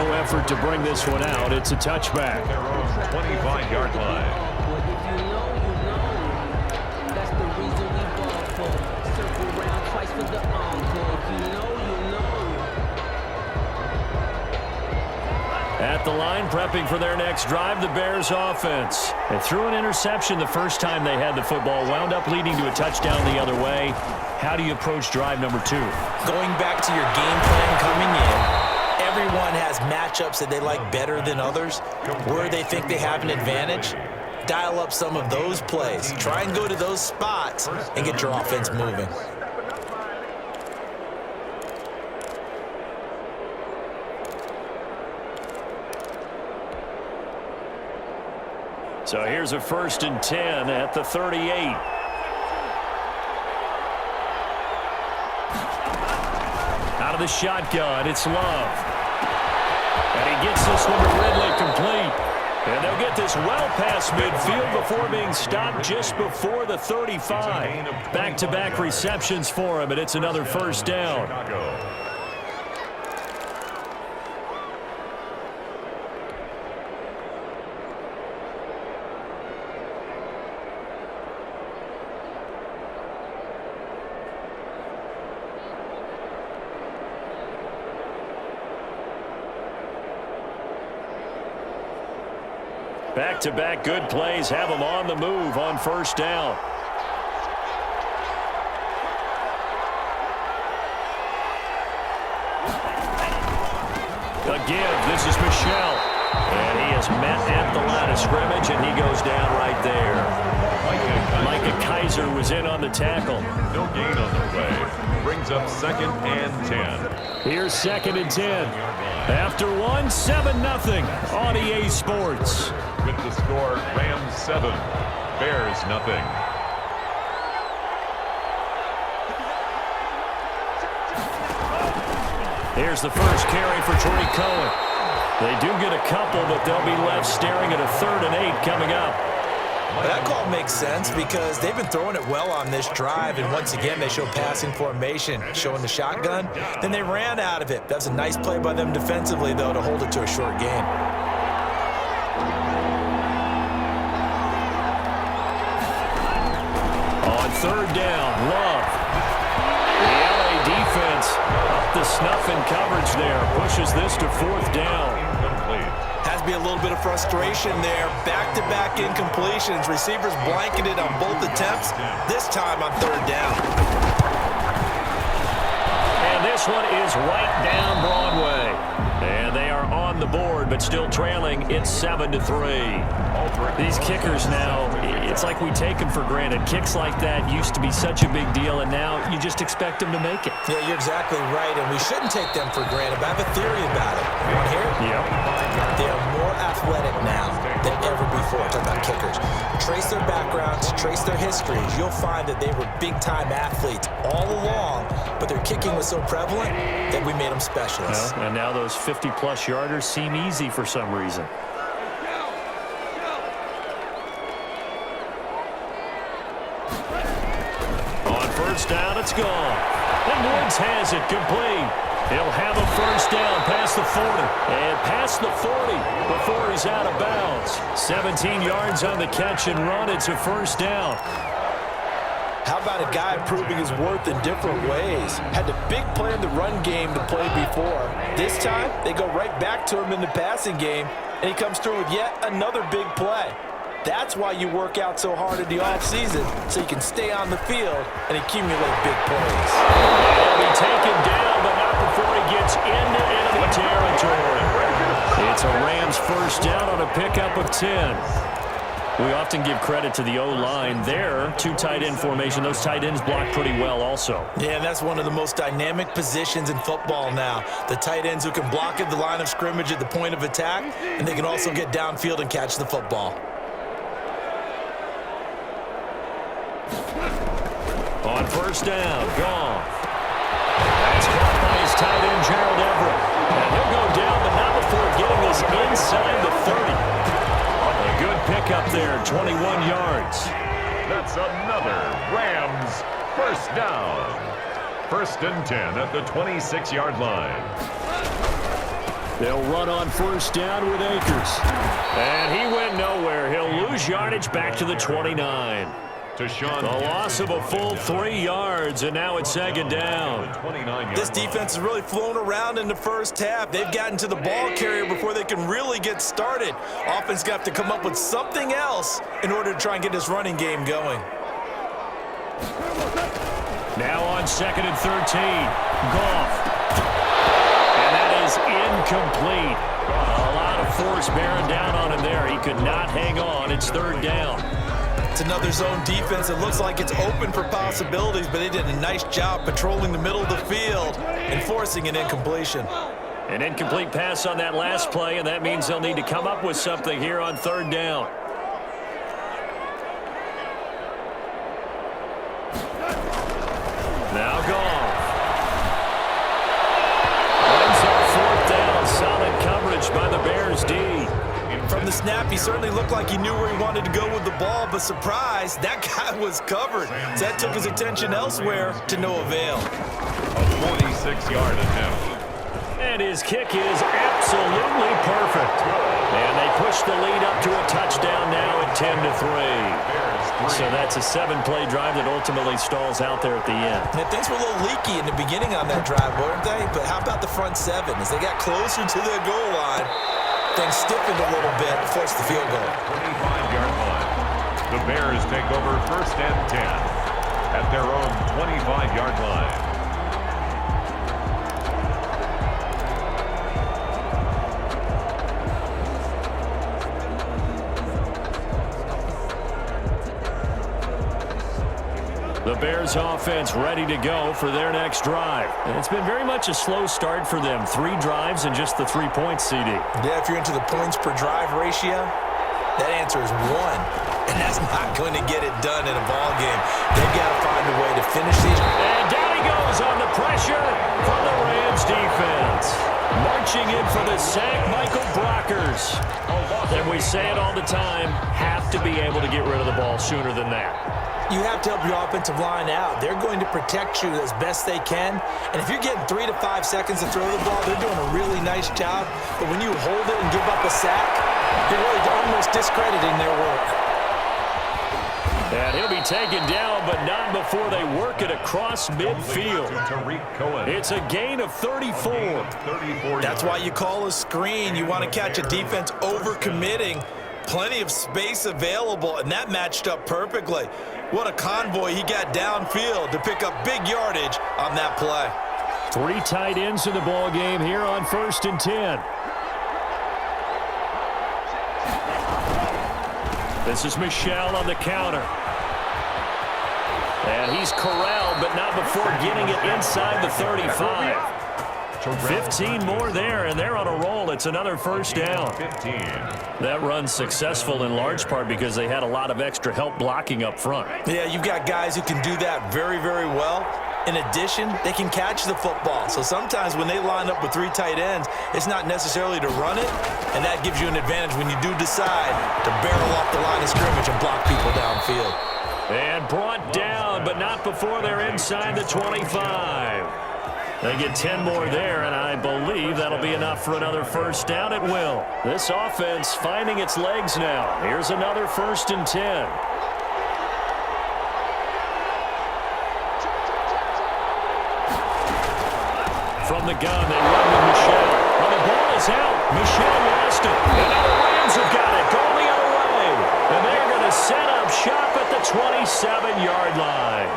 No effort to bring this one out. It's a touchback. Their own 25-yard line. At the line, prepping for their next drive, the Bears offense. They threw an interception the first time they had the football, wound up leading to a touchdown the other way. How do you approach drive number 2? Going back to your game plan coming in, everyone has matchups that they like better than others. Where they think they have an advantage, dial up some of those plays. Try and go to those spots and get your offense moving. So here's a 1st and 10 at the 38. Out of the shotgun, it's Love. And he gets this one to Ridley complete. And they'll get this well past midfield before being stopped just before the 35. Back-to-back receptions for him, and it's another 1st down. Back-to-back good plays have them on the move on 1st down. Again, this is Michelle. And he is met at the line of scrimmage, and he goes down right there. Micah Kaiser was in on the tackle. No gain on the play. Brings up 2nd and 10. Here's 2nd and 10. After one, 7-0 on EA Sports. With the score, Rams 7, Bears nothing. Here's the first carry for Tariq Cohen. They do get a couple, but they'll be left staring at a 3rd and 8 coming up. That call makes sense because they've been throwing it well on this drive, and once again they show passing formation, showing the shotgun. Then they ran out of it. That's a nice play by them defensively, though, to hold it to a short game. On 3rd down, Love. The LA defense up the snuff in coverage there. Pushes this to 4th down. Has to be a little bit of frustration there. Back-to-back incompletions. Receivers blanketed on both attempts, this time on 3rd down. And this one is right down Broadway. And they are on the board, but still trailing. It's 7-3. These kickers now, it's like we take them for granted. Kicks like that used to be such a big deal, and now you just expect them to make it. Yeah, you're exactly right, and we shouldn't take them for granted, but I have a theory about it. You want to hear it? Yep. They are more athletic now than ever before. Talking about kickers. Trace their backgrounds, trace their histories. You'll find that they were big-time athletes all along, but their kicking was so prevalent that we made them specialists. And now those 50-plus yarders seem easy for some reason. On 1st down, it's gone. And Woods has it complete. He'll have a 1st down past the 40. And past the 40 before he's out of bounds. 17 yards on the catch and run. It's a 1st down. How about a guy proving his worth in different ways? Had the big play in the run game to play before. This time, they go right back to him in the passing game, and he comes through with yet another big play. That's why you work out so hard in the offseason, so you can stay on the field and accumulate big plays. He'll be taken down, but not before he gets into enemy territory. It's a Rams 1st down on a pickup of 10. We often give credit to the O-line there. 2 tight end formation. Those tight ends block pretty well also. Yeah, and that's one of the most dynamic positions in football now. The tight ends who can block at the line of scrimmage at the point of attack, and they can also get downfield and catch the football. On 1st down, Goff. That's caught by his tight end, Gerald Everett. And he'll go down, but not before getting this inside the 30. A good pickup there, 21 yards. That's another Rams 1st down. 1st and 10 at the 26-yard line. They'll run on first down with Akers. And he went nowhere. He'll lose yardage back to the 29. The loss of a full 3 yards, and now it's second down. This defense has really flown around in the first half. They've gotten to the ball carrier before they can really get started. Offense got to come up with something else in order to try and get this running game going. Now on 2nd and 13, Goff. And that is incomplete. A lot of force bearing down on him there. He could not hang on. It's 3rd down. It's another zone defense. It looks like it's open for possibilities, but they did a nice job patrolling the middle of the field and forcing an incompletion. An incomplete pass on that last play, and that means they'll need to come up with something here on 3rd down. Now Goff. Brings up 4th down. Solid coverage by the Bears D. From the snap, he certainly looked like he knew where he wanted to go with the ball, but surprise, that guy was covered. So that took his attention elsewhere to no avail. A 46-yard attempt. And his kick is absolutely perfect. And they push the lead up to a touchdown now at 10-3. So that's a 7-play drive that ultimately stalls out there at the end. Yeah, things were a little leaky in the beginning on that drive, weren't they? But how about the front 7? As they got closer to the goal line, things stiffened a little bit, forced the field goal. 25-yard line. The Bears take over 1st and 10 at their own 25-yard line. The Bears offense ready to go for their next drive. And it's been very much a slow start for them. 3 drives and just the 3 points, CD. Yeah, if you're into the points per drive ratio, that answer is 1. And that's not going to get it done in a ball game. They've got to find a way to finish these. And down he goes on the pressure from the Rams defense. Marching in for the sack, Michael Brockers. And we say it all the time, have to be able to get rid of the ball sooner than that. You have to help your offensive line out. They're going to protect you as best they can. And if you're getting 3 to 5 seconds to throw the ball, they're doing a really nice job. But when you hold it and give up a sack, you're really almost discrediting their work. And he'll be taken down, but not before they work it across midfield. It's a gain of 34. That's why you call a screen. You want to catch a defense overcommitting. Plenty of space available, and that matched up perfectly. What a convoy he got downfield to pick up big yardage on that play. 3 tight ends in the ball game here on 1st and 10. This is Michel on the counter. And he's corralled, but not before getting it inside the 35. 15 more there, and they're on a roll. It's another 1st down. That run's successful in large part because they had a lot of extra help blocking up front. Yeah, you've got guys who can do that very, very well. In addition, they can catch the football. So sometimes when they line up with 3 tight ends, it's not necessarily to run it, and that gives you an advantage when you do decide to barrel off the line of scrimmage and block people downfield. And brought down, but not before they're inside the 25. They get 10 more there, and I believe that'll be enough for another 1st down. It will. This offense finding its legs now. Here's another 1st and 10. From the gun, they run with Michel. Well, the ball is out. Michel lost it. And now the Rams have got it. Going the other way. And they're going to set up shop at the 27-yard line.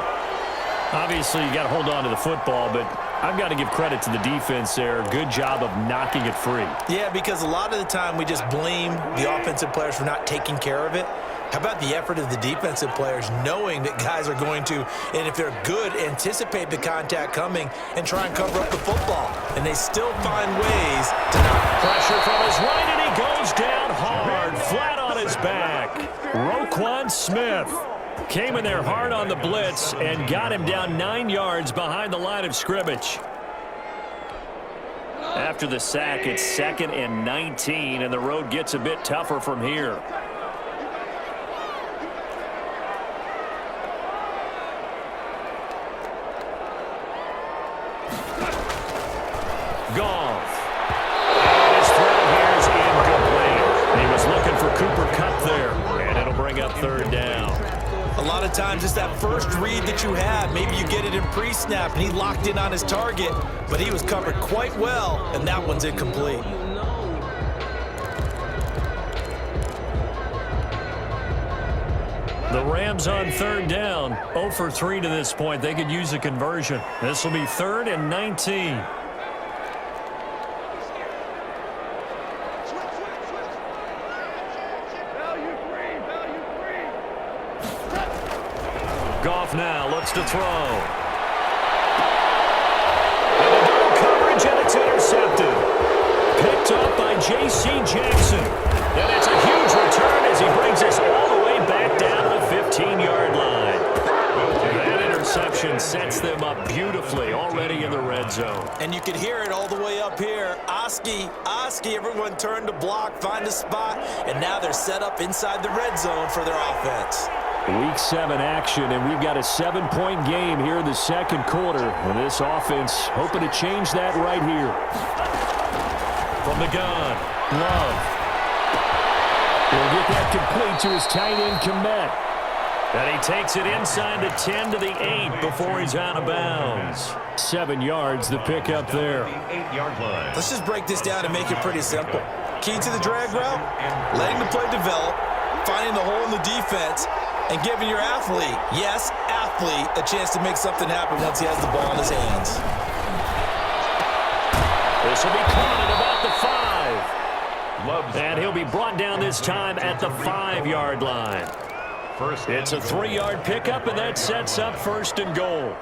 Obviously, you got to hold on to the football, but I've got to give credit to the defense there. Good job of knocking it free. Yeah, because a lot of the time we just blame the offensive players for not taking care of it. How about the effort of the defensive players knowing that guys are going to, and if they're good, anticipate the contact coming and try and cover up the football. And they still find ways to knock. Pressure from his right, and he goes down hard, flat on his back. Roquan Smith came in there hard on the blitz and got him down 9 yards behind the line of scrimmage. After the sack, it's 2nd and 19, and the road gets a bit tougher from here. Goff. And bring up third down. A lot of times it's that first read that you have. Maybe you get it in pre-snap and he locked in on his target, but he was covered quite well, and that one's incomplete. The Rams on third down, 0 for 3 to this point. They could use a conversion. This will be 3rd and 19. Goff now looks to throw. And a coverage, and it's intercepted. Picked up by J.C. Jackson. And it's a huge return as he brings us all the way back down to the 15-yard line. That interception sets them up beautifully already in the red zone. And you can hear it all the way up here. Oski, everyone turned to block, find a spot, and now they're set up inside the red zone for their offense. Week 7 action, and we've got a 7-point game here in the second quarter. And this offense hoping to change that right here. From the gun, Love. He'll get that complete to his tight end, Kmet. And he takes it inside the 10 to the 8 before he's out of bounds. 7 yards, the pickup there. 8-yard line. Let's just break this down and make it pretty simple. Key to the drag route, letting the play develop, finding the hole in the defense, and giving your athlete, yes, athlete, a chance to make something happen once he has the ball in his hands. This will be caught at about the 5. And he'll be brought down this time at the 5-yard line. It's a 3-yard pickup, and that sets up 1st and goal.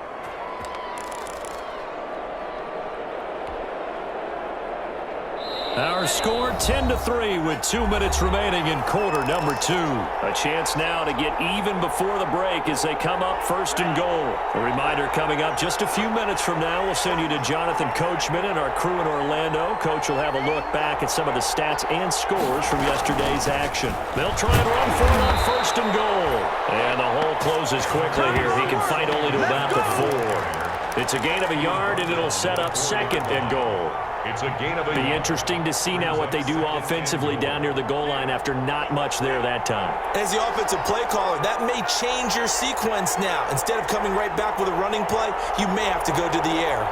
Our score 10-3 with 2 minutes remaining in quarter number 2. A chance now to get even before the break as they come up 1st and goal. A reminder coming up just a few minutes from now. We'll send you to Jonathan Coachman and our crew in Orlando. Coach will have a look back at some of the stats and scores from yesterday's action. They'll try and run for it on 1st and goal. And the hole closes quickly here. He can fight only to about the 4. It's a gain of a yard, and it'll set up 2nd and goal. It's a gain of a... Be interesting to see now what they do offensively down near the goal line after not much there that time. As the offensive play caller, that may change your sequence now. Instead of coming right back with a running play, you may have to go to the air.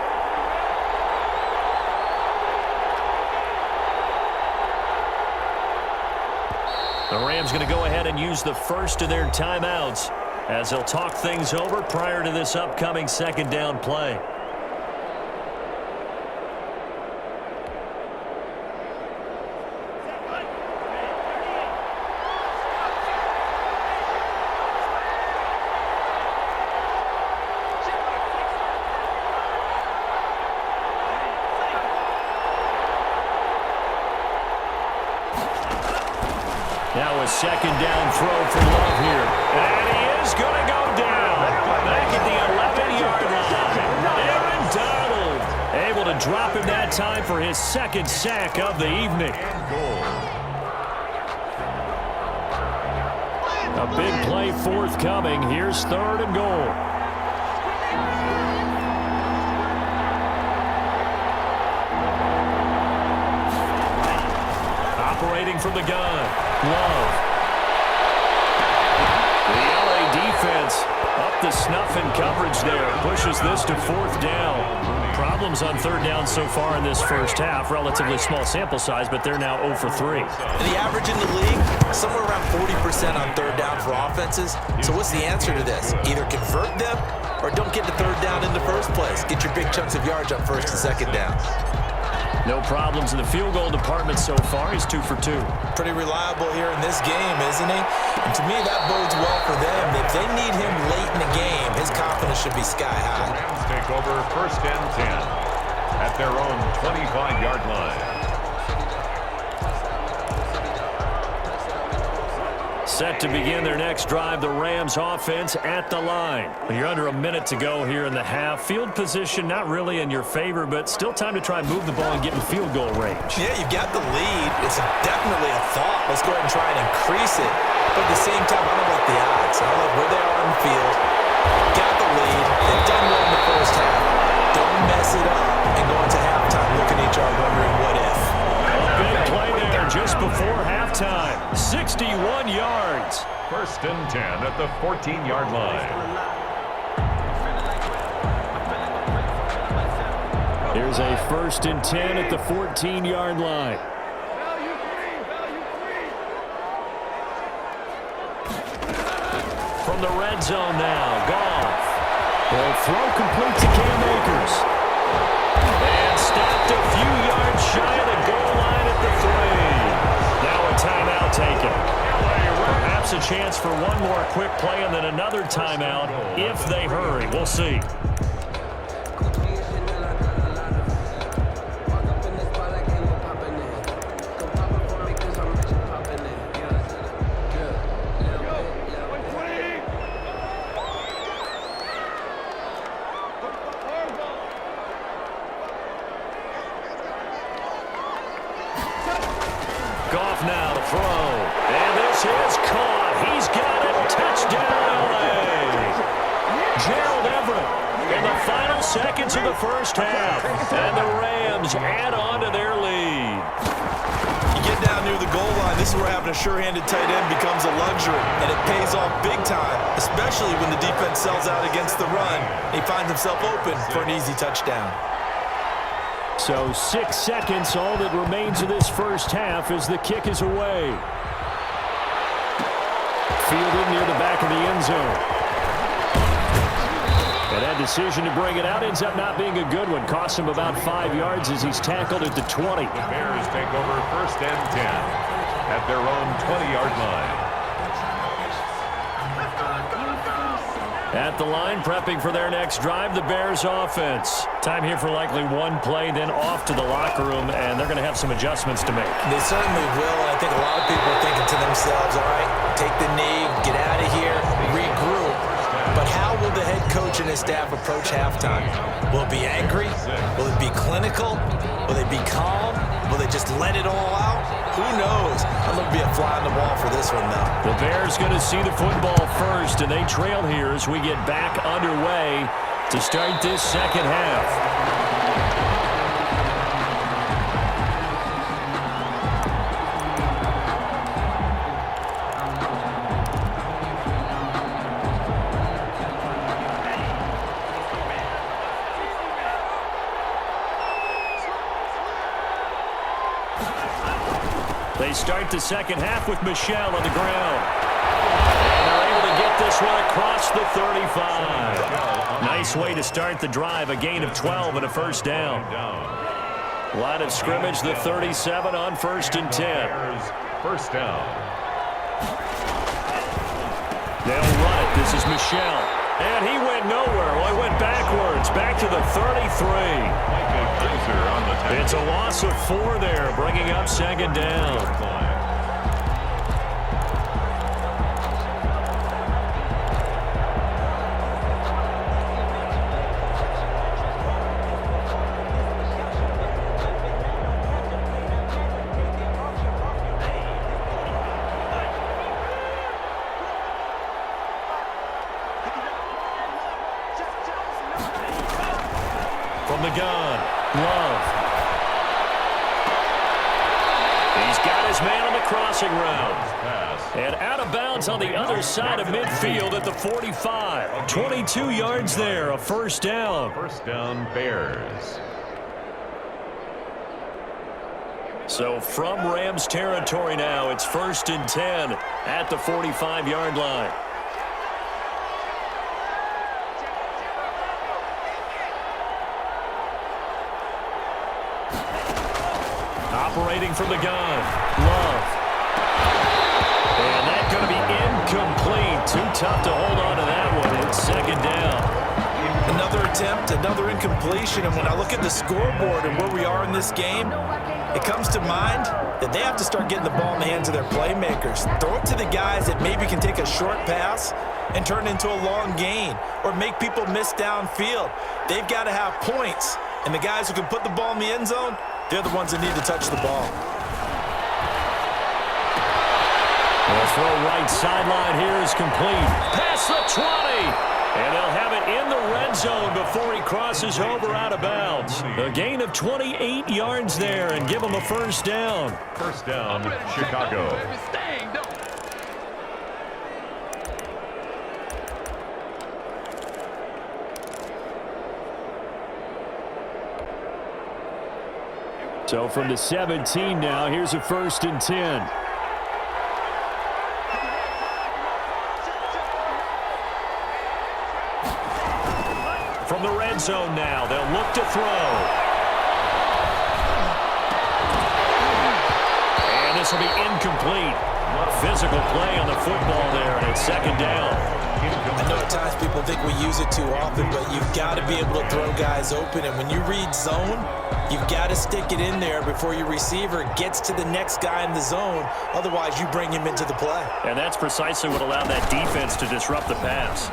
The Rams going to go ahead and use the first of their timeouts as they'll talk things over prior to this upcoming 2nd down play. Now a 2nd down throw for Love here. And he is going to go down. Back at the 11-yard line. Aaron Donald able to drop him that time for his 2nd sack of the evening. A big play forthcoming. Here's 3rd and goal. Operating from the gun, Love. The LA defense up to snuff in coverage there. Pushes this to 4th down. Problems on 3rd down so far in this first half. Relatively small sample size, but they're now 0 for 3. The average in the league, somewhere around 40% on 3rd down for offenses. So what's the answer to this? Either convert them or don't get to 3rd down in the first place. Get your big chunks of yards on 1st and 2nd down. No problems in the field goal department so far. He's 2 for 2. Pretty reliable here in this game, isn't he? And to me, that bodes well for them. If they need him late in the game, his confidence should be sky high. Rams take over 1st and 10 at their own 25-yard line. Set to begin their next drive, the Rams offense at the line. You're under a minute to go here in the half. Field position not really in your favor, but still time to try and move the ball and get in field goal range. Yeah, you've got the lead. It's definitely a thought. Let's go ahead and try and increase it. But at the same time, I don't like the odds. I don't like where they are on the field. Got the lead. They've done well in the first half. Don't mess it up and go into halftime looking at each other wondering what if. A big play there just before halftime. 61 yards. First and 10 at the 14-yard line. Here's a first and 10 at the 14-yard line. From the red zone now, Goff. Will throw complete to Cam Akers. And stopped a few yards shy of the goal line at the 3. Now a timeout taken. Perhaps a chance for one more quick play and then another timeout if they hurry. We'll see. Goff now to throw. And this is caught. He's got it. Touchdown, LA. Gerald Everett in the final seconds of the first half. And the Rams add on to their lead. You get down near the goal line, this is where having a sure-handed tight end becomes a luxury. And it pays off big time, especially when the defense sells out against the run. He finds himself open for an easy touchdown. So 6 seconds, all that remains of this first half as the kick is away. Fielded near the back of the end zone. And that decision to bring it out ends up not being a good one. Costs him about 5 yards as he's tackled at the 20. The Bears take over first and 10 at their own 20-yard line. At the line, prepping for their next drive, the Bears offense. Time here for likely one play, then off to the locker room, and they're going to have some adjustments to make. They certainly will, and I think a lot of people are thinking to themselves, all right, take the knee, get out of here, regroup. But how will the head coach and his staff approach halftime? Will it be angry? Will it be clinical? Will they be calm? Will they just let it all out? Who knows? I'm going to be a fly on the wall for this one, though. The Bears going to see the football first, and they trail here as we get back underway to start this second half. They start the second half with Michel on the ground. And they're able to get this one across the 35. Nice way to start the drive, a gain of 12 and a first down. Line of scrimmage, the 37 on first and 10. First down. They'll run it. This is Michel. And he went nowhere. Well, he went backwards, back to the 33. It's a loss of 4 there, bringing up second down. From the gun, Love. He's got his man on the crossing route. And out of bounds on the other side of midfield at the 45. 22 yards there, a first down. First down, Bears. So from Rams territory now, it's first and 10 at the 45-yard line. Operating from the gun, Love. And that's going to be incomplete. Too tough to hold on to that one. It's second down. Another attempt, another incompletion. And when I look at the scoreboard and where we are in this game, it comes to mind that they have to start getting the ball in the hands of their playmakers. Throw it to the guys that maybe can take a short pass and turn it into a long gain or make people miss downfield. They've got to have points. And the guys who can put the ball in the end zone, they're the ones that need to touch the ball. The throw right sideline here is complete. Past the 20. And they'll have it in the red zone before he crosses over out of bounds. A gain of 28 yards there and give him a first down. First down, Chicago. So from the 17 now, here's a 1st and 10. From the red zone now, they'll look to throw. And this will be incomplete. Physical play on the football there, and it's 2nd down. I know at times people think we use it too often, but you've got to be able to throw guys open. And when you read zone, you've got to stick it in there before your receiver gets to the next guy in the zone. Otherwise, you bring him into the play. And that's precisely what allowed that defense to disrupt the pass.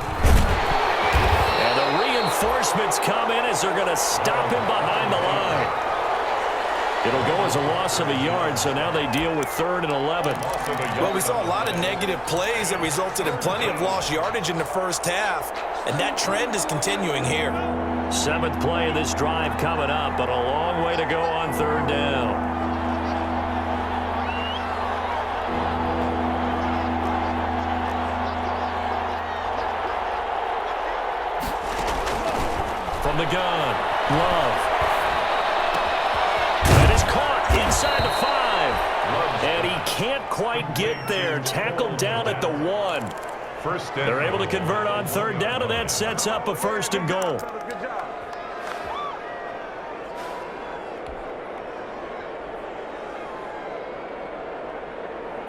And the reinforcements come in as they're going to stop him behind the line. It'll go as a loss of a yard, so now they deal with 3rd and 11. Well, we saw a lot of negative plays that resulted in plenty of lost yardage in the first half, and that trend is continuing here. 7th play of this drive coming up, but a long way to go on 3rd down. From the gun, Love. Inside the 5. And he can't quite get there. Tackled down at the 1. They're able to convert on 3rd down, and that sets up a 1st and goal.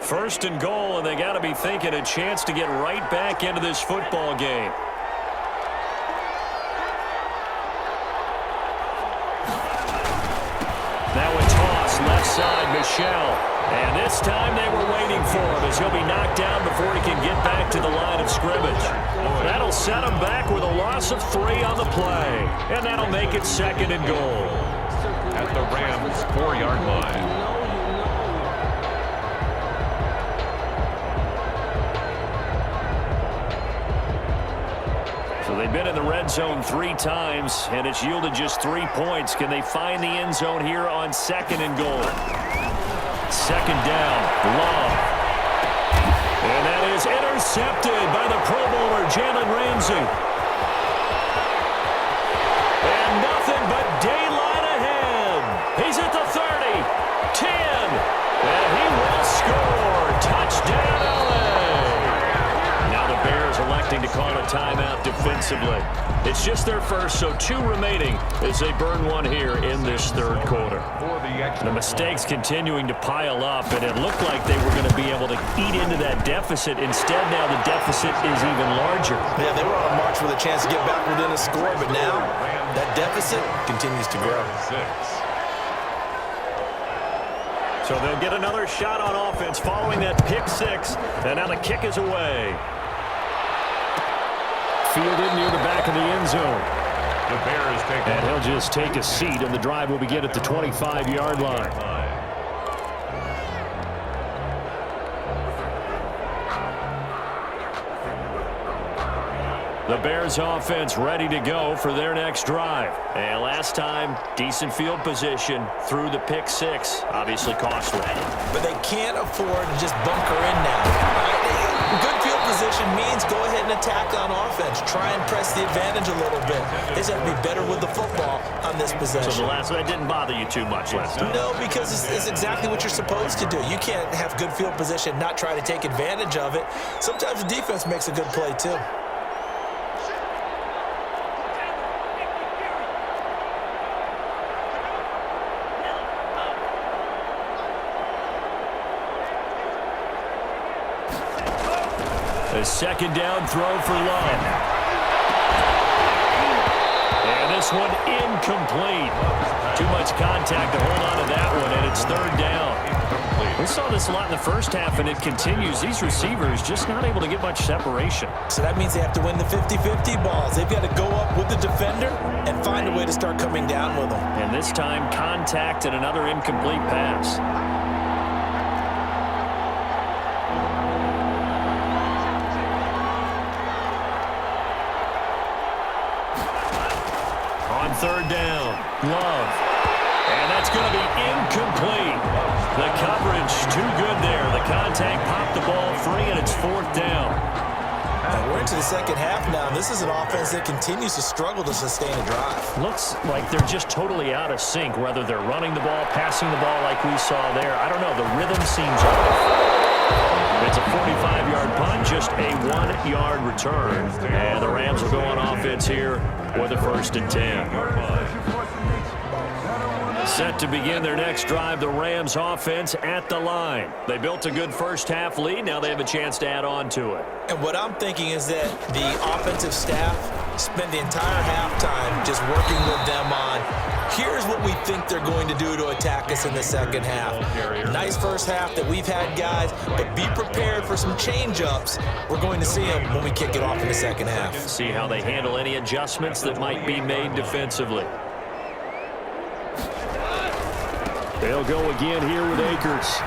First and goal, and they got to be thinking a chance to get right back into this football game. Now a toss, left side, Michel. And this time they were waiting for him as he'll be knocked down before he can get back to the line of scrimmage. That'll set him back with a loss of 3 on the play. And that'll make it 2nd and goal. At the Rams' 4-yard line. So they've been in the red zone 3 times, and it's yielded just 3 points. Can they find the end zone here on 2nd and goal? 2nd down, Love. And that is intercepted by the Pro Bowler, Jalen Ramsey. And nothing but daylight ahead. He's at the 30, 10, and he will score. Touchdown, LA. Now the Bears electing to call a timeout defensively. It's just their first, so 2 remaining as they burn 1 here in this 3rd quarter. The mistakes continuing to pile up, and it looked like they were going to be able to eat into that deficit. Instead, now the deficit is even larger. Yeah, they were on a march with a chance to get back within a score, but now that deficit continues to grow. So they'll get another shot on offense following that pick 6, and now the kick is away. Fielded near the back of the end zone. The Bears take and he'll just take a seat, and the drive will begin at the 25-yard line. The Bears offense ready to go for their next drive. And last time, decent field position through the pick 6. Obviously costly. But they can't afford to just bunker in now. Good field position means go ahead and attack on offense. Try and press the advantage a little bit. They just have to be better with the football on this possession. So the last one didn't bother you too much last time? No, because it's exactly what you're supposed to do. You can't have good field position, not try to take advantage of it. Sometimes the defense makes a good play too. A 2nd down throw for Love. And this one incomplete. Too much contact to hold on to that one, and it's 3rd down. We saw this a lot in the first half, and it continues. These receivers just not able to get much separation. So that means they have to win the 50-50 balls. They've got to go up with the defender and find a way to start coming down with them. And this time, contact and another incomplete pass. On 3rd down, Love. And that's going to be incomplete. The coverage too good there. The contact popped the ball free, and it's 4th down. Now we're into the second half now. This is an offense that continues to struggle to sustain a drive. Looks like they're just totally out of sync, whether they're running the ball, passing the ball like we saw there. I don't know. The rhythm seems off. It's a 45-yard punt, just a 1-yard return. And the Rams will go on offense here with a 1st and 10. Set to begin their next drive, the Rams offense at the line. They built a good first-half lead. Now they have a chance to add on to it. And what I'm thinking is that the offensive staff spend the entire halftime just working with them on, here's what we think they're going to do to attack us in the second half. Nice first half that we've had, guys, but be prepared for some change-ups. We're going to see them when we kick it off in the second half. See how they handle any adjustments that might be made defensively. They'll go again here with Akers.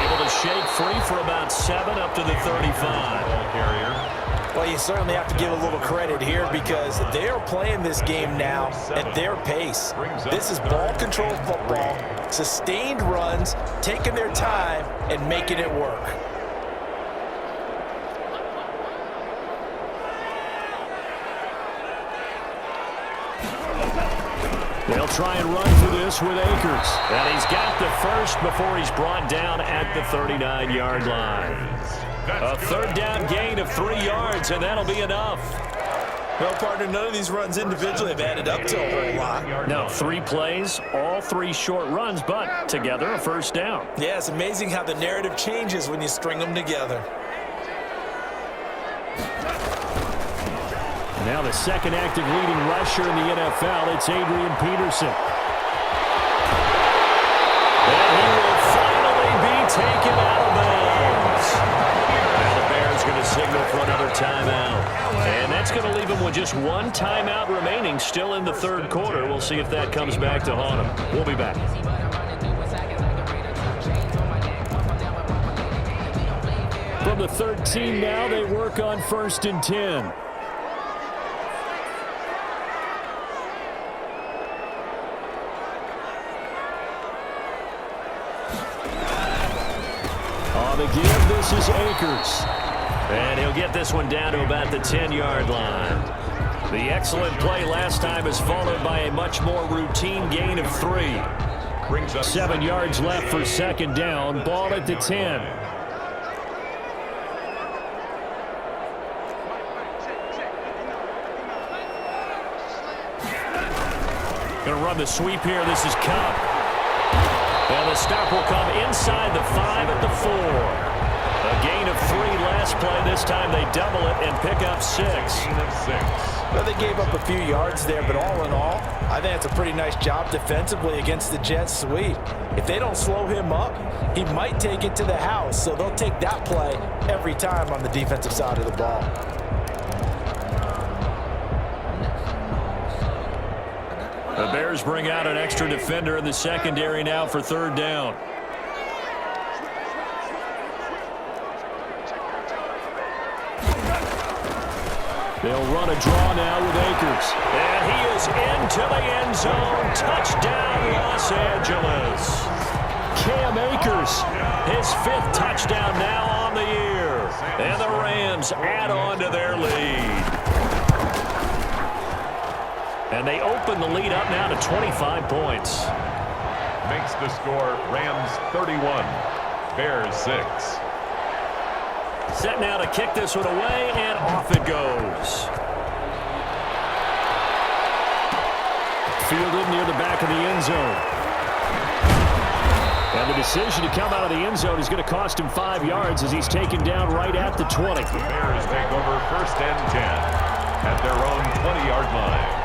Able to shake free for about 7 up to the 35. Well, you certainly have to give a little credit here because they are playing this game now at their pace. This is ball control football, sustained runs, taking their time and making it work. They'll try and run for this with Akers. And he's got the first before he's brought down at the 39-yard line. A 3rd down gain of 3 yards, and that'll be enough. Well, partner, none of these runs individually have added up to a whole lot. No, 3 plays, all 3 short runs, but together a 1st down. Yeah, it's amazing how the narrative changes when you string them together. Now the second active leading rusher in the NFL, it's Adrian Peterson. And he will finally be taken out of bounds. Now the Bears going to signal for another timeout. And that's going to leave him with just 1 timeout remaining still in the 3rd quarter. We'll see if that comes back to haunt him. We'll be back. From the 13 now, they work on 1st and 10. On the give, this is Akers. And he'll get this one down to about the 10-yard line. The excellent play last time is followed by a much more routine gain of 3. 7 yards left for 2nd down. Ball at the 10. Going to run the sweep here. This is Cup. And the stop will come inside the 5 at the 4. A gain of 3 last play. This time they double it and pick up 6. Well, they gave up a few yards there, but all in all, I think it's a pretty nice job defensively against the Jets sweep. If they don't slow him up, he might take it to the house, so they'll take that play every time on the defensive side of the ball. The Bears bring out an extra defender in the secondary now for 3rd down. They'll run a draw now with Akers. And he is into the end zone. Touchdown, Los Angeles. Cam Akers, his 5th touchdown now on the year. And the Rams add on to their lead. And they open the lead up now to 25 points. Makes the score Rams 31, Bears 6. Set now to kick this one away, and off it goes. Fielded near the back of the end zone. And the decision to come out of the end zone is going to cost him 5 yards as he's taken down right at the 20. The Bears take over 1st and 10 at their own 20-yard line.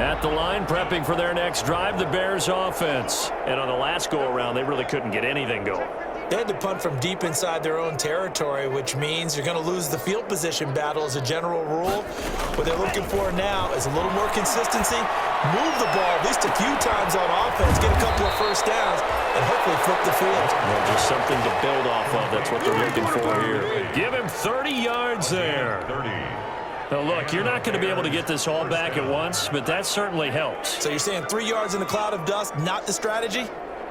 At the line, prepping for their next drive, the Bears offense. And on the last go-around, they really couldn't get anything going. They had to punt from deep inside their own territory, which means you're going to lose the field position battle as a general rule. What they're looking for now is a little more consistency, move the ball at least a few times on offense, get a couple of 1st downs, and hopefully flip the field. Well, just something to build off of. That's what they're looking for here. Give him 30 yards there. 30. Now, look, you're not going to be able to get this all back at once, but that certainly helps. So you're saying 3 yards in a cloud of dust, not the strategy?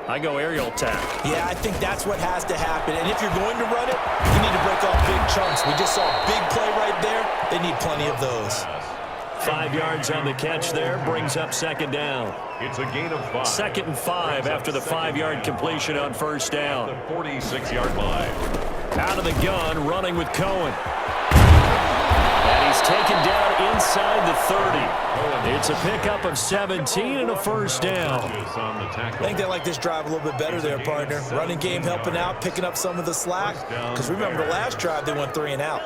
I go aerial attack. Yeah, I think that's what has to happen. And if you're going to run it, you need to break off big chunks. We just saw a big play right there. They need plenty of those. 5 yards on the catch there, brings up second down. It's a gain of 5. 2nd and 5 after the 5-yard completion on first down. The 46-yard line. Out of the gun, running with Cohen. And he's taken down inside the 30. It's a pickup of 17 and a first down. I think they like this drive a little bit better there, partner. Running game helping out, picking up some of the slack. Because remember, the last drive they went 3 and out.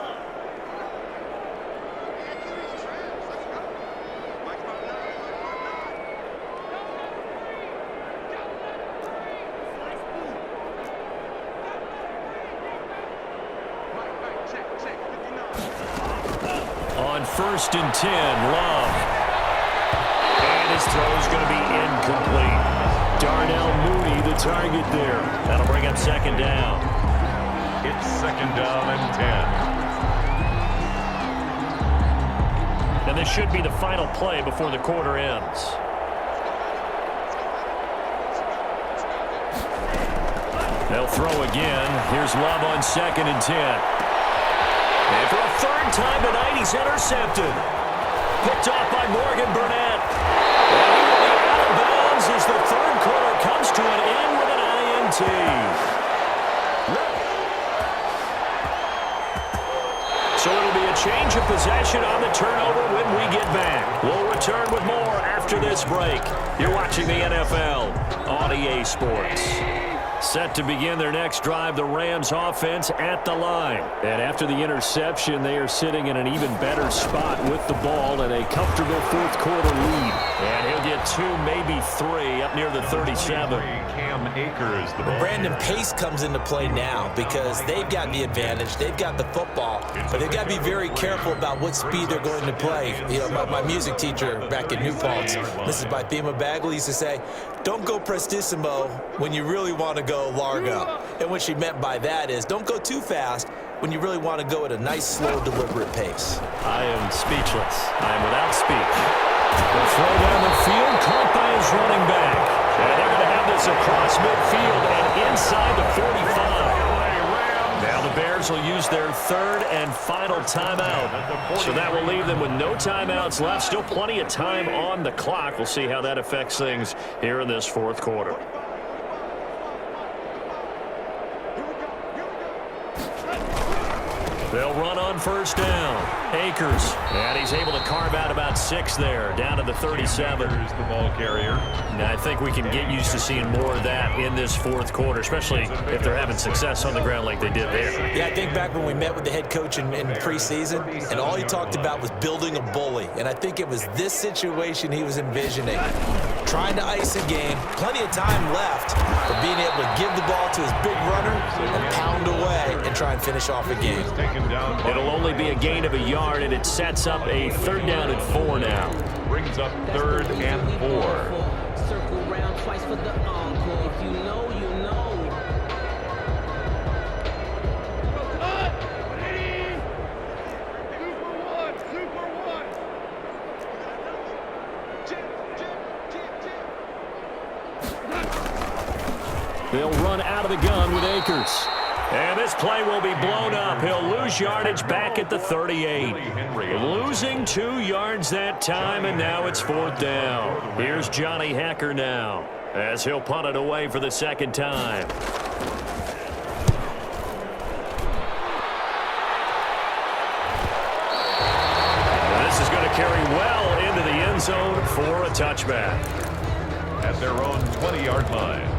On 1st and 10, Love. And his throw is going to be incomplete. Darnell Mooney, the target there. That'll bring up second down. It's 2nd down and 10. And this should be the final play before the quarter ends. They'll throw again. Here's Love on 2nd and 10. And for a 3rd time tonight, he's intercepted. Picked off by Morgan Burnett. And he will be out of bounds as the 3rd quarter comes to an end with an INT. So it'll be a change of possession on the turnover when we get back. We'll return with more after this break. You're watching the NFL on EA Sports. Set to begin their next drive, the Rams offense at the line. And after the interception, they are sitting in an even better spot with the ball and a comfortable 4th quarter lead. And he'll get 2, maybe 3 up near the 37. Cam Akers, the ball. Brandon Pace comes into play now because they've got the advantage. They've got the football, but they've got to be very careful about what speed they're going to play. You know, my music teacher back at New Paltz, Mrs. Bythema Bagley, used to say, don't go prestissimo when you really want to go largo. And what she meant by that is don't go too fast when you really want to go at a nice, slow, deliberate pace. I am speechless. I am without speech. The throw down the field, caught by his running back. And they're going to have this across midfield and inside the 45. Now the Bears will use their 3rd and final timeout. So that will leave them with no timeouts left. Still plenty of time on the clock. We'll see how that affects things here in this 4th quarter. They'll run on first down. Akers, and he's able to carve out about 6 there, down to the 37. Here's the ball carrier. Now, I think we can get used to seeing more of that in this 4th quarter, especially if they're having success on the ground like they did there. Yeah, I think back when we met with the head coach in preseason, and all he talked about was building a bully. And I think it was this situation he was envisioning. Trying to ice a game, plenty of time left, but being able to give the ball to his big runner and pound away and try and finish off a game. It'll only be a gain of a yard, and it sets up a 3rd down and 4 now. Brings up 3rd and 4. Circle round twice for the encore. If you know, you know. They'll run out of the gun with Akers. And this play will be blown up. He'll lose yardage back at the 38. Losing 2 yards that time, and now it's 4th down. Here's Johnny Hacker now, as he'll punt it away for the 2nd time. And this is going to carry well into the end zone for a touchback. At their own 20-yard line.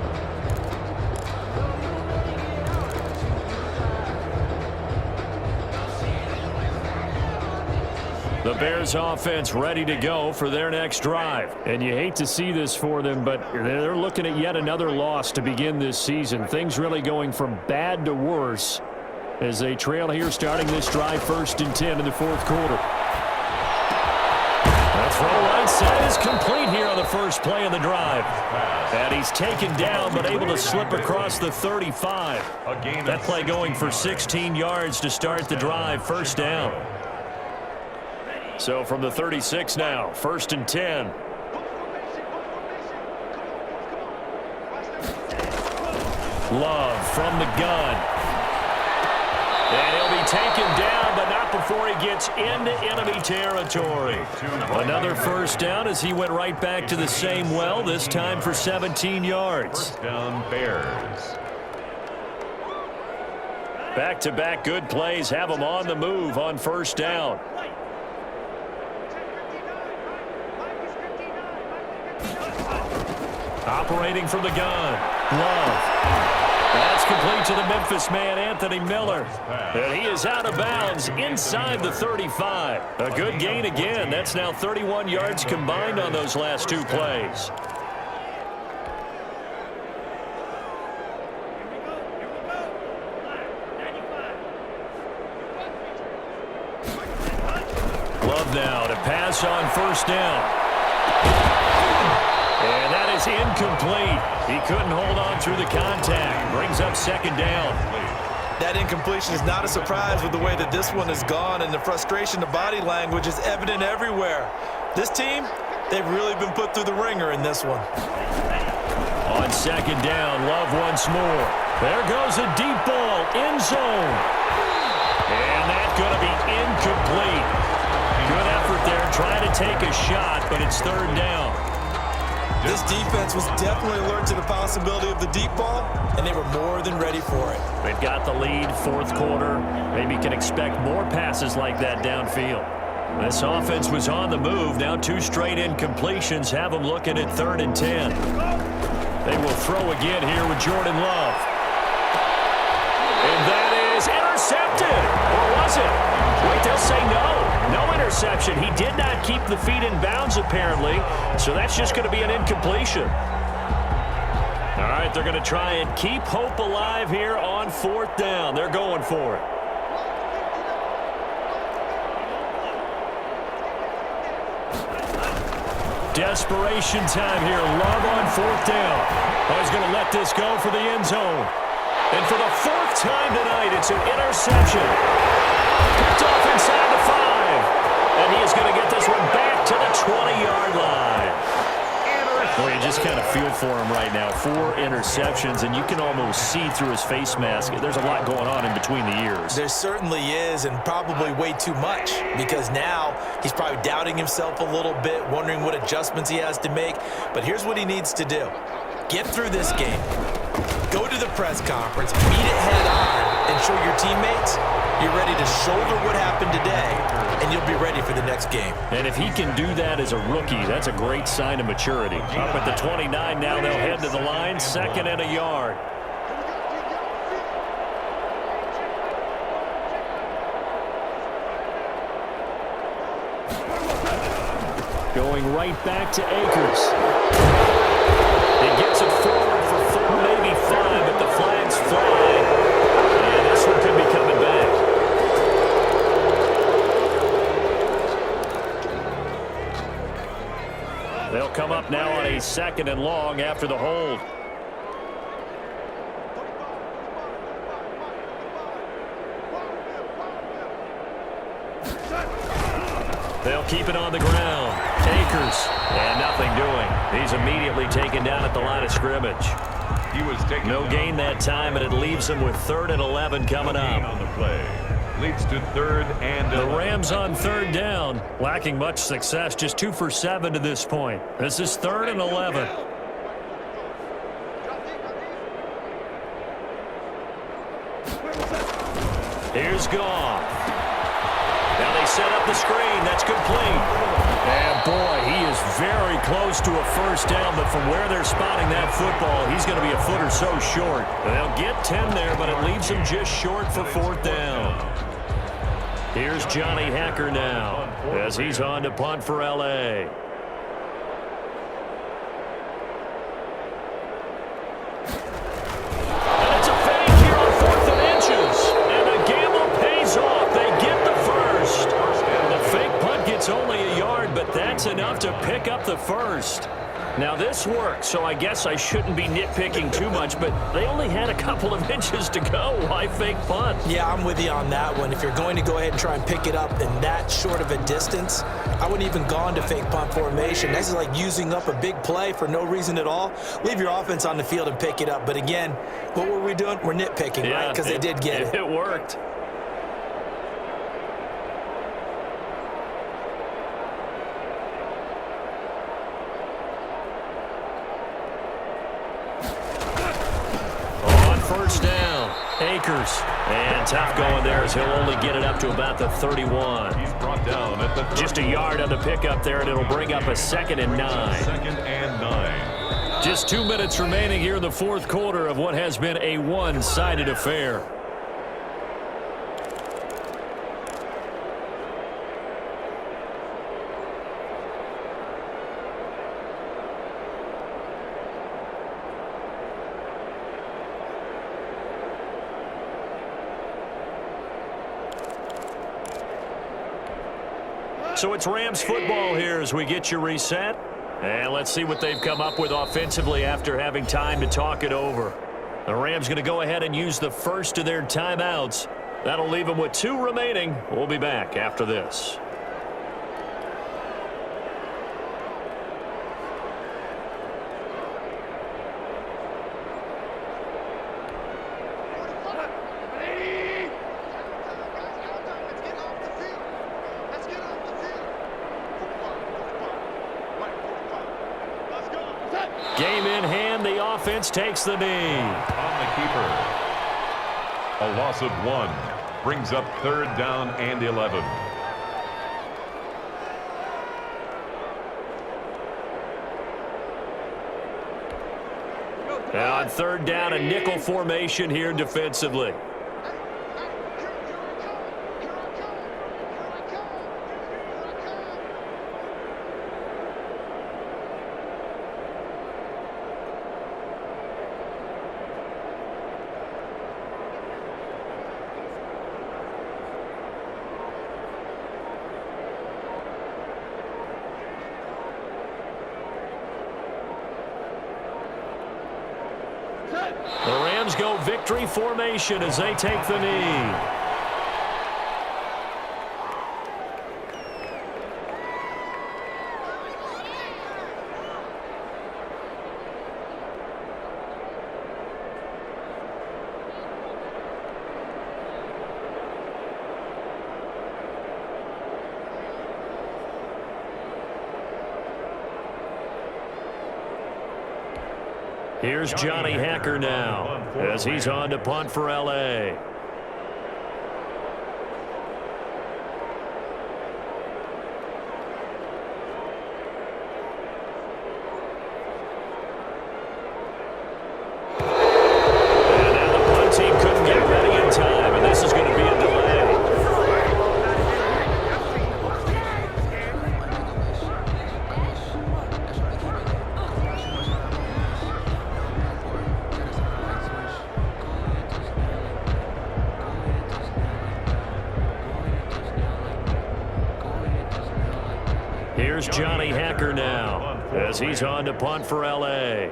The Bears offense ready to go for their next drive. And you hate to see this for them, but they're looking at yet another loss to begin this season. Things really going from bad to worse as they trail here starting this drive 1st and 10 in the 4th quarter. The throw right side is complete here on the first play of the drive. And he's taken down but able to slip across the 35. That play going for 16 yards to start the drive, 1st down. So from the 36 now, 1st and 10. Love from the gun. And he'll be taken down, but not before he gets into enemy territory. Another first down as he went right back to the same well, this time for 17 yards. First down, Bears. Back-to-back good plays have him on the move on first down. Operating from the gun. Love. That's complete to the Memphis man, Anthony Miller. And he is out of bounds inside the 35. A good gain again. That's now 31 yards combined on those last two plays. Love now to pass on first down. And that is incomplete. He couldn't hold on through the contact. Brings up second down. That incompletion is not a surprise with the way that this one has gone, and the frustration, the body language is evident everywhere. This team, they've really been put through the ringer in this one. On second down, Love once more. There goes a deep ball, end zone. And that's going to be incomplete. Good effort there, trying to take a shot, but it's third down. This defense was definitely alert to the possibility of the deep ball, and they were more than ready for it. They've got the lead, fourth quarter. Maybe can expect more passes like that downfield. This offense was on the move. Now two straight incompletions have them looking at 3rd and 10. They will throw again here with Jordan Love. And that is intercepted. Or was it? Wait, they'll say no. No interception. He did not keep the feet in bounds, apparently. So that's just going to be an incompletion. All right, they're going to try and keep hope alive here on 4th down. They're going for it. Desperation time here. Love on 4th down. Oh, he's going to let this go for the end zone. And for the 4th time tonight, it's an interception. Picked off inside the 5. And he is going to get this one back to the 20-yard line. Well, you just kind of feel for him right now. 4 interceptions, and you can almost see through his face mask. There's a lot going on in between the ears. There certainly is, and probably way too much, because now he's probably doubting himself a little bit, wondering what adjustments he has to make. But here's what he needs to do. Get through this game. Go to the press conference, meet it head on, and show your teammates you're ready to shoulder what happened today, and you'll be ready for the next game. And if he can do that as a rookie, that's a great sign of maturity. Up at the 29 now, they'll head to the line, 2nd and a yard. Going right back to Akers. He gets it forward for 4, maybe 5, but the flags fly. And this one could be coming back. They'll come up now on a 2nd and long after the hold. They'll keep it on the ground. Akers, and nothing doing. He's immediately taken down at the line of scrimmage. He was taken No gain that time, and it leaves him with 3rd and 11 coming up. on the play. Leads to 3rd and 11. The Rams on 3rd down, lacking much success, just 2 for 7 to this point. This is 3rd and 11. Here's Goff. Now they set up the screen. That's complete. And boy, he is very close to a first down, but from where they're spotting that football, he's going to be a foot or so short. They'll get 10 there, but it leaves him just short for 4th down. Here's Johnny Hacker now as he's on to punt for L.A. And it's a fake here on 4th and inches. And the gamble pays off. They get the first. The fake punt gets only a yard, but that's enough to pick up the first. Now this worked, so I guess I shouldn't be nitpicking too much, but they only had a couple of inches to go. Why fake punt? Yeah, I'm with you on that one. If you're going to go ahead and try and pick it up in that short of a distance, I wouldn't even gone to fake punt formation. This is like using up a big play for no reason at all. Leave your offense on the field and pick it up. But again, what were we doing? We're nitpicking, right? Because they did get it. It worked. First down, Akers. And tough going there as he'll only get it up to about the 31. He's brought down at the 30. Just a yard on the pickup there, and it'll bring up a 2nd and 9. 2nd and 9. Just 2 minutes remaining here in the fourth quarter of what has been a one-sided affair. So it's Rams football here as we get you reset. And let's see what they've come up with offensively after having time to talk it over. The Rams going to go ahead and use the first of their timeouts. That'll leave them with 2 remaining. We'll be back after this. Game in hand, the offense takes the knee. On the keeper. A loss of 1 brings up 3rd down and 11. And on 3rd down, a nickel formation here defensively. The Rams go victory formation as they take the knee. Here's Johnny Hacker now as he's on to punt for L.A. And now the punt team couldn't get ready in time, and this is going to be a delay. Here's Johnny Hacker now as he's on to punt for L.A.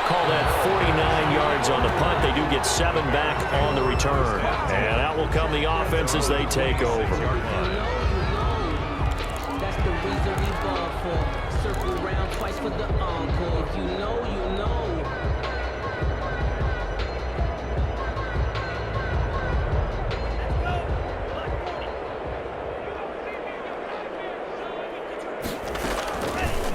Call that 49 yards on the punt. They do get 7 back on the return. And out will come the offense as they take over. That's the reason we ball for. Circle round twice for the encore. If you know, you know.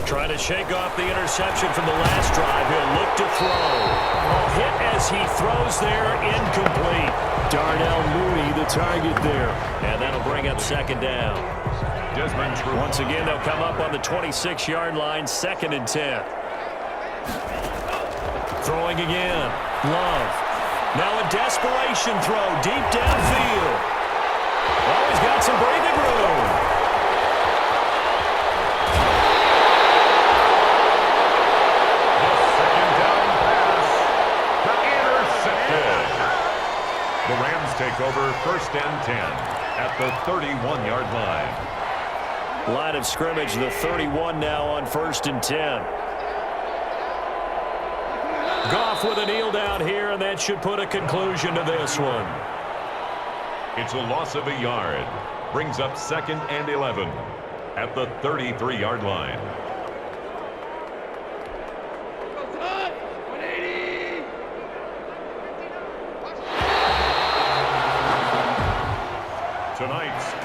Trying to shake off the interception from the last drive. He'll look to throw. A hit as he throws there, incomplete. Darnell Mooney, the target there. And that'll bring up 2nd down. Once again, they'll come up on the 26-yard line, 2nd and 10. Throwing again. Love. Now a desperation throw deep downfield. Oh, he's got some breathing room. Second down pass. Intercepted. The Rams take over first and 10 at the 31-yard line. Line of scrimmage, the 31 now on first and 10. Goff with a kneel down here, and that should put a conclusion to this one. It's a loss of a yard. Brings up second and 11 at the 33-yard line.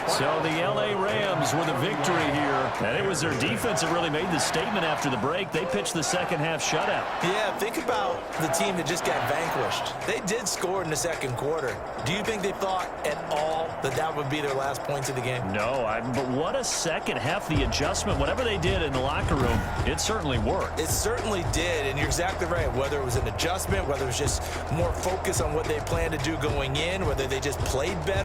So the L.A. Rams with a victory here. And it was their defense that really made the statement after the break. They pitched the second half shutout. Yeah, think about the team that just got vanquished. They did score in the second quarter. Do you think they thought at all that that would be their last points of the game? No, but what a second half. The adjustment, whatever they did in the locker room, it certainly worked. It certainly did, and you're exactly right. Whether it was an adjustment, whether it was just more focus on what they planned to do going in, whether they just played better.